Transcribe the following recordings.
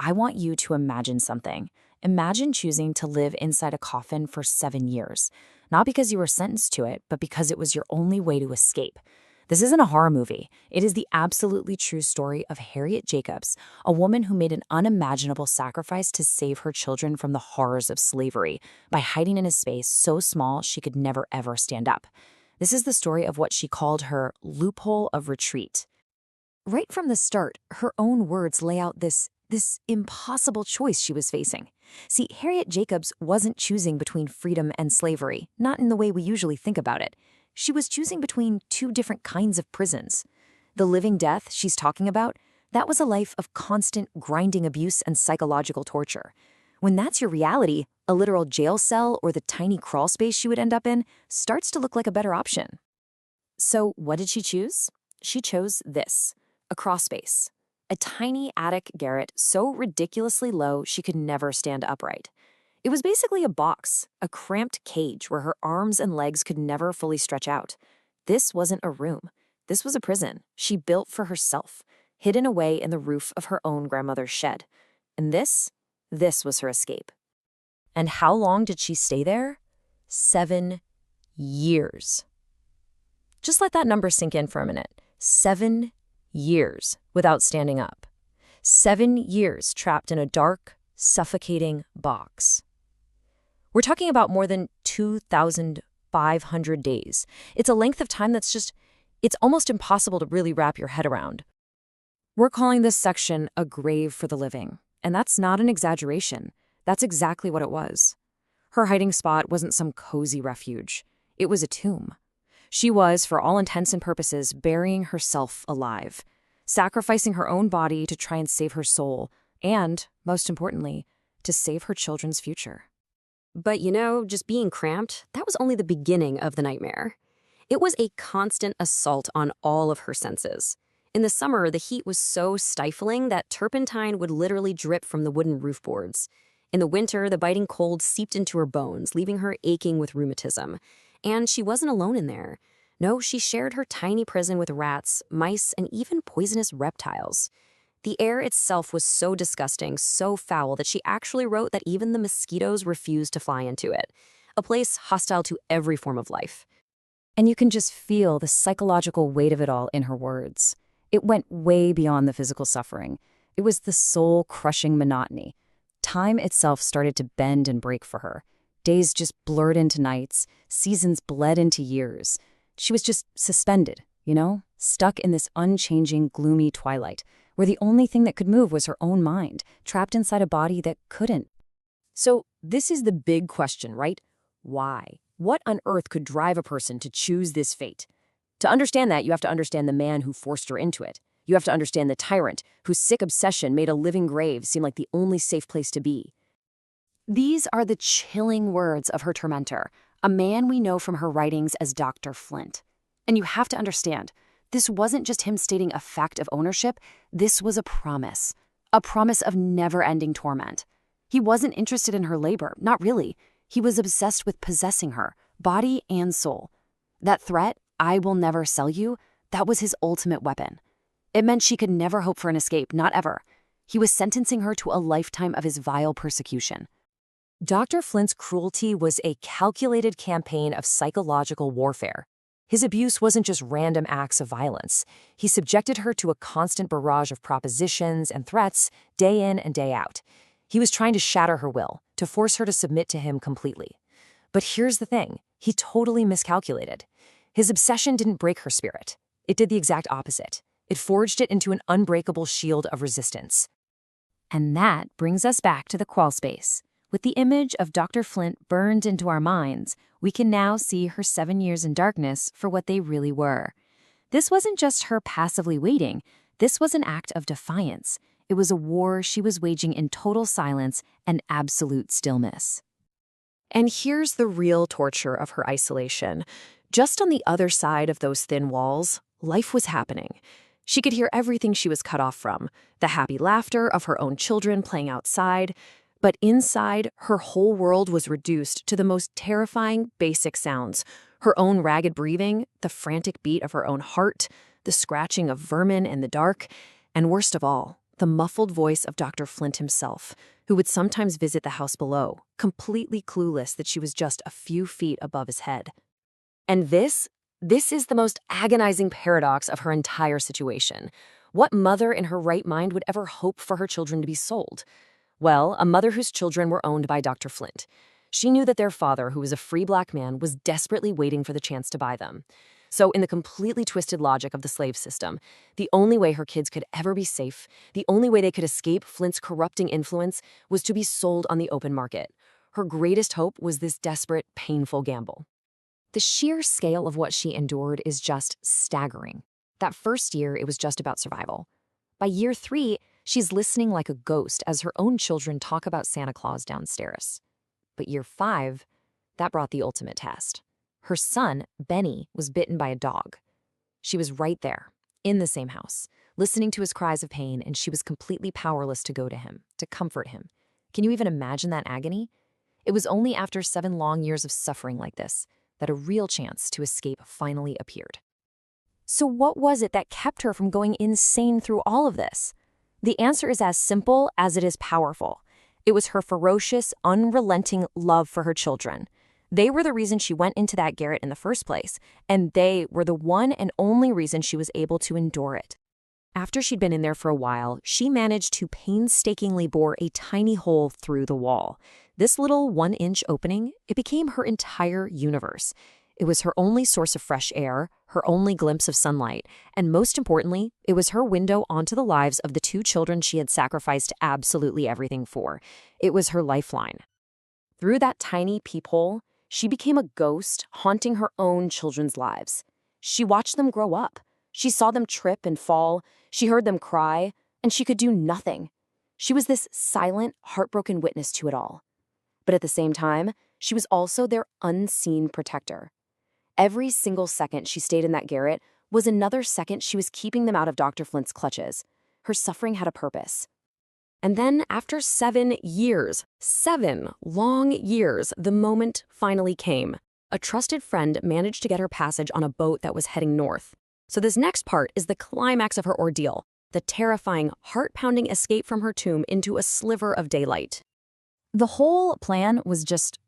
I want you to imagine something. Imagine choosing to live inside a coffin for 7 years, not because you were sentenced to it, but because it was your only way to escape. This isn't a horror movie. It is the absolutely true story of Harriet Jacobs, a woman who made an unimaginable sacrifice to save her children from the horrors of slavery by hiding in a space so small she could never ever stand up. This is the story of what she called her loophole of retreat. Right from the start, her own words lay out this impossible choice she was facing. See, Harriet Jacobs wasn't choosing between freedom and slavery, not in the way we usually think about it. She was choosing between two different kinds of prisons. The living death she's talking about, that was a life of constant grinding abuse and psychological torture. When that's your reality, a literal jail cell or the tiny crawl space she would end up in starts to look like a better option. So what did she choose? She chose this, a crawl space. A tiny attic garret so ridiculously low she could never stand upright. It was basically a box, a cramped cage where her arms and legs could never fully stretch out. This wasn't a room. This was a prison she built for herself, hidden away in the roof of her own grandmother's shed. And this was her escape. And how long did she stay there? 7 years. Just let that number sink in for a minute. 7 years without standing up. 7 years trapped in a dark, suffocating box. We're talking about more than 2,500 days. It's a length of time it's almost impossible to really wrap your head around. We're calling this section a grave for the living, and that's not an exaggeration. That's exactly what it was. Her hiding spot wasn't some cozy refuge. It was a tomb. She was, for all intents and purposes, burying herself alive, sacrificing her own body to try and save her soul, and, most importantly, to save her children's future. But just being cramped, that was only the beginning of the nightmare. It was a constant assault on all of her senses. In the summer, the heat was so stifling that turpentine would literally drip from the wooden roof boards. In the winter, the biting cold seeped into her bones, leaving her aching with rheumatism. And she wasn't alone in there. No, she shared her tiny prison with rats, mice, and even poisonous reptiles. The air itself was so disgusting, so foul, that she actually wrote that even the mosquitoes refused to fly into it, a place hostile to every form of life. And you can just feel the psychological weight of it all in her words. It went way beyond the physical suffering. It was the soul-crushing monotony. Time itself started to bend and break for her. Days just blurred into nights, seasons bled into years. She was just suspended, stuck in this unchanging, gloomy twilight, where the only thing that could move was her own mind, trapped inside a body that couldn't. So this is the big question, right? Why? What on earth could drive a person to choose this fate? To understand that, you have to understand the man who forced her into it. You have to understand the tyrant whose sick obsession made a living grave seem like the only safe place to be. These are the chilling words of her tormentor, a man we know from her writings as Dr. Flint. And you have to understand, this wasn't just him stating a fact of ownership, this was a promise of never-ending torment. He wasn't interested in her labor, not really. He was obsessed with possessing her, body and soul. That threat, I will never sell you, that was his ultimate weapon. It meant she could never hope for an escape, not ever. He was sentencing her to a lifetime of his vile persecution. Dr. Flint's cruelty was a calculated campaign of psychological warfare. His abuse wasn't just random acts of violence. He subjected her to a constant barrage of propositions and threats day in and day out. He was trying to shatter her will, to force her to submit to him completely. But here's the thing, he totally miscalculated. His obsession didn't break her spirit. It did the exact opposite. It forged it into an unbreakable shield of resistance. And that brings us back to the crawl space. With the image of Dr. Flint burned into our minds, we can now see her 7 years in darkness for what they really were. This wasn't just her passively waiting. This was an act of defiance. It was a war she was waging in total silence and absolute stillness. And here's the real torture of her isolation. Just on the other side of those thin walls, life was happening. She could hear everything she was cut off from, the happy laughter of her own children playing outside. But inside, her whole world was reduced to the most terrifying basic sounds. Her own ragged breathing, the frantic beat of her own heart, the scratching of vermin in the dark, and worst of all, the muffled voice of Dr. Flint himself, who would sometimes visit the house below, completely clueless that she was just a few feet above his head. And this is the most agonizing paradox of her entire situation. What mother in her right mind would ever hope for her children to be sold? Well, a mother whose children were owned by Dr. Flint. She knew that their father, who was a free black man, was desperately waiting for the chance to buy them. So in the completely twisted logic of the slave system, the only way her kids could ever be safe, the only way they could escape Flint's corrupting influence, was to be sold on the open market. Her greatest hope was this desperate, painful gamble. The sheer scale of what she endured is just staggering. That first year, it was just about survival. By year 3, she's listening like a ghost as her own children talk about Santa Claus downstairs. But year 5, that brought the ultimate test. Her son, Benny, was bitten by a dog. She was right there, in the same house, listening to his cries of pain, and she was completely powerless to go to him, to comfort him. Can you even imagine that agony? It was only after 7 long years of suffering like this that a real chance to escape finally appeared. So what was it that kept her from going insane through all of this? The answer is as simple as it is powerful. It was her ferocious, unrelenting love for her children. They were the reason she went into that garret in the first place, and they were the one and only reason she was able to endure it. After she'd been in there for a while, she managed to painstakingly bore a tiny hole through the wall. This little 1-inch opening, it became her entire universe. It was her only source of fresh air, her only glimpse of sunlight, and most importantly, it was her window onto the lives of the 2 children she had sacrificed absolutely everything for. It was her lifeline. Through that tiny peephole, she became a ghost haunting her own children's lives. She watched them grow up. She saw them trip and fall. She heard them cry, and she could do nothing. She was this silent, heartbroken witness to it all. But at the same time, she was also their unseen protector. Every single second she stayed in that garret was another second she was keeping them out of Dr. Flint's clutches. Her suffering had a purpose. And then, after 7 years, 7 long years, the moment finally came. A trusted friend managed to get her passage on a boat that was heading north. So this next part is the climax of her ordeal, the terrifying, heart-pounding escape from her tomb into a sliver of daylight. The whole plan was just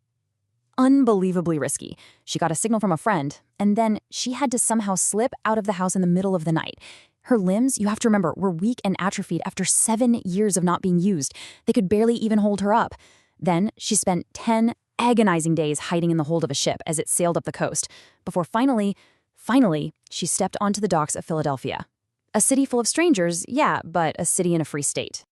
unbelievably risky. She got a signal from a friend, and then she had to somehow slip out of the house in the middle of the night. Her limbs, you have to remember, were weak and atrophied after 7 years of not being used. They could barely even hold her up. Then she spent 10 agonizing days hiding in the hold of a ship as it sailed up the coast, before finally, she stepped onto the docks of Philadelphia. A city full of strangers, yeah, but a city in a free state.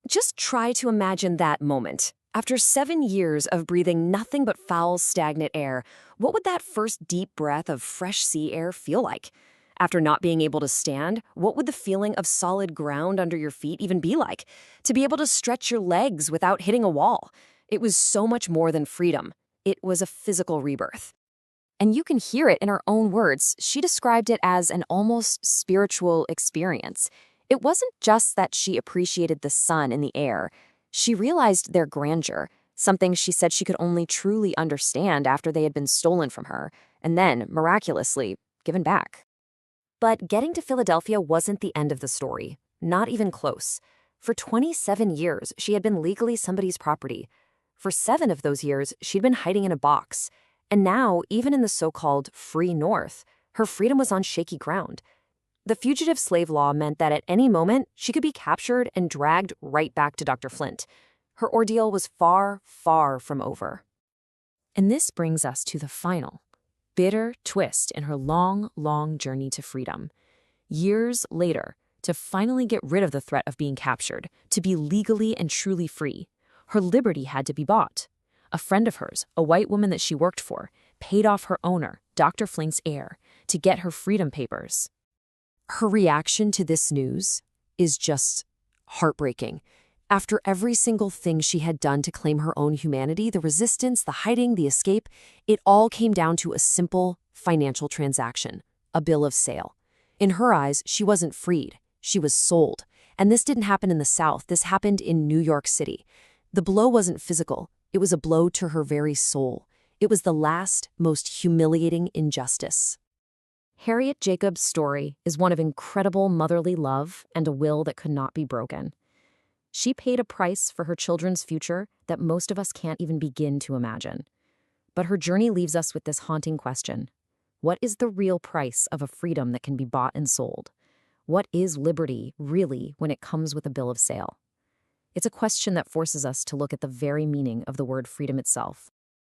Just try to imagine that moment. After 7 years of breathing nothing but foul, stagnant air, what would that first deep breath of fresh sea air feel like? After not being able to stand, what would the feeling of solid ground under your feet even be like? To be able to stretch your legs without hitting a wall. It was so much more than freedom. It was a physical rebirth. And you can hear it in her own words. She described it as an almost spiritual experience. It wasn't just that she appreciated the sun and the air. She realized their grandeur, something she said she could only truly understand after they had been stolen from her, and then, miraculously, given back. But getting to Philadelphia wasn't the end of the story, not even close. For 27 years, she had been legally somebody's property. For 7 of those years, she'd been hiding in a box. And now, even in the so-called free North, her freedom was on shaky ground. The fugitive slave law meant that at any moment, she could be captured and dragged right back to Dr. Flint. Her ordeal was far, far from over. And this brings us to the final, bitter twist in her long, long journey to freedom. Years later, to finally get rid of the threat of being captured, to be legally and truly free, her liberty had to be bought. A friend of hers, a white woman that she worked for, paid off her owner, Dr. Flint's heir, to get her freedom papers. Her reaction to this news is just heartbreaking. After every single thing she had done to claim her own humanity, the resistance, the hiding, the escape, it all came down to a simple financial transaction, a bill of sale. In her eyes, she wasn't freed, she was sold. And this didn't happen in the South, this happened in New York City. The blow wasn't physical, it was a blow to her very soul. It was the last, most humiliating injustice. Harriet Jacobs' story is one of incredible motherly love and a will that could not be broken. She paid a price for her children's future that most of us can't even begin to imagine. But her journey leaves us with this haunting question. What is the real price of a freedom that can be bought and sold? What is liberty, really, when it comes with a bill of sale? It's a question that forces us to look at the very meaning of the word freedom itself.